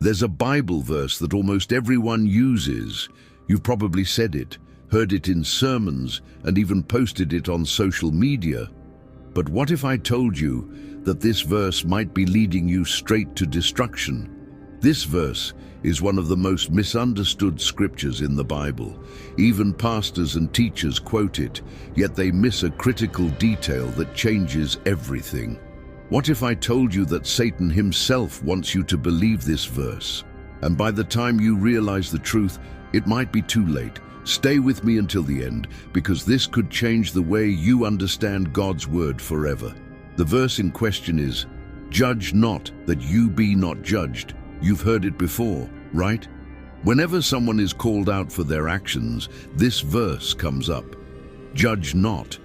There's a Bible verse that almost everyone uses. You've probably said it, heard it in sermons, and even posted it on social media. But what if I told you that this verse might be leading you straight to destruction? This verse is one of the most misunderstood scriptures in the Bible. Even pastors and teachers quote it, yet they miss a critical detail that changes everything. What if I told you that Satan himself wants you to believe this verse? And by the time you realize the truth, it might be too late. Stay with me until the end, because this could change the way you understand God's word forever. The verse in question is, "Judge not, that you be not judged." You've heard it before, right? Whenever someone is called out for their actions, this verse comes up. Judge not.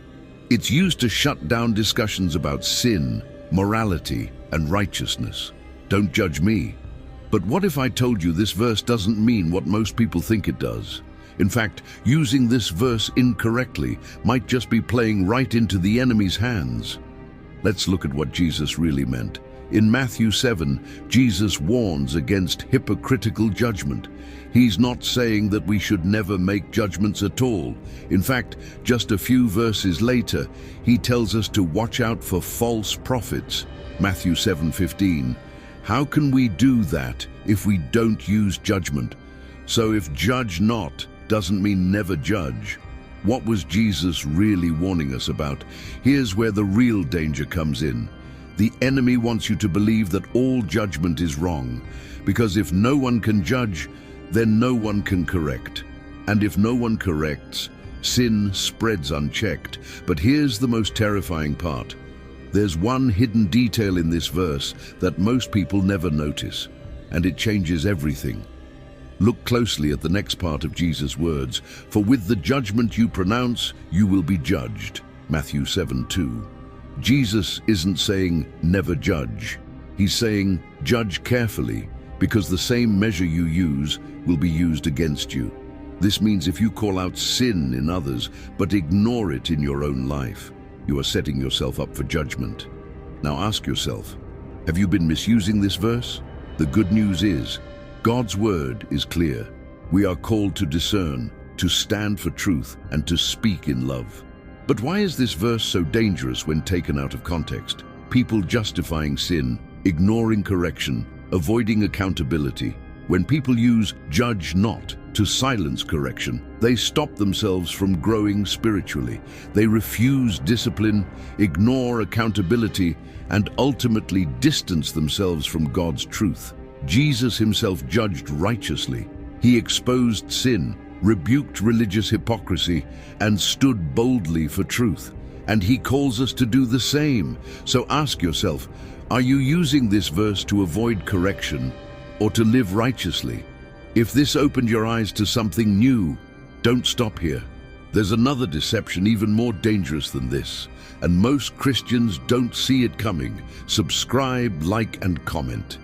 It's used to shut down discussions about sin, morality, and righteousness. Don't judge me. But what if I told you this verse doesn't mean what most people think it does? In fact, using this verse incorrectly might just be playing right into the enemy's hands. Let's look at what Jesus really meant. In Matthew 7, Jesus warns against hypocritical judgment. He's not saying that we should never make judgments at all. In fact, just a few verses later, he tells us to watch out for false prophets. Matthew 7:15. How can we do that if we don't use judgment? So if judge not doesn't mean never judge, what was Jesus really warning us about? Here's where the real danger comes in. The enemy wants you to believe that all judgment is wrong, because if no one can judge, then no one can correct. And if no one corrects, sin spreads unchecked. But here's the most terrifying part. There's one hidden detail in this verse that most people never notice, and it changes everything. Look closely at the next part of Jesus' words, "For with the judgment you pronounce, you will be judged." Matthew 7:2. Jesus isn't saying never judge. He's saying judge carefully, because the same measure you use will be used against you. This means if you call out sin in others but ignore it in your own life, you are setting yourself up for judgment. Now ask yourself, have you been misusing this verse? The good news is, God's word is clear. We are called to discern, to stand for truth, and to speak in love. But why is this verse so dangerous when taken out of context? People justifying sin, ignoring correction, avoiding accountability. When people use judge not to silence correction, they stop themselves from growing spiritually. They refuse discipline, ignore accountability, and ultimately distance themselves from God's truth. Jesus himself judged righteously. He exposed sin, rebuked religious hypocrisy, and stood boldly for truth. And he calls us to do the same. So ask yourself, are you using this verse to avoid correction or to live righteously? If this opened your eyes to something new, don't stop here. There's another deception even more dangerous than this, and most Christians don't see it coming. Subscribe, like, and comment.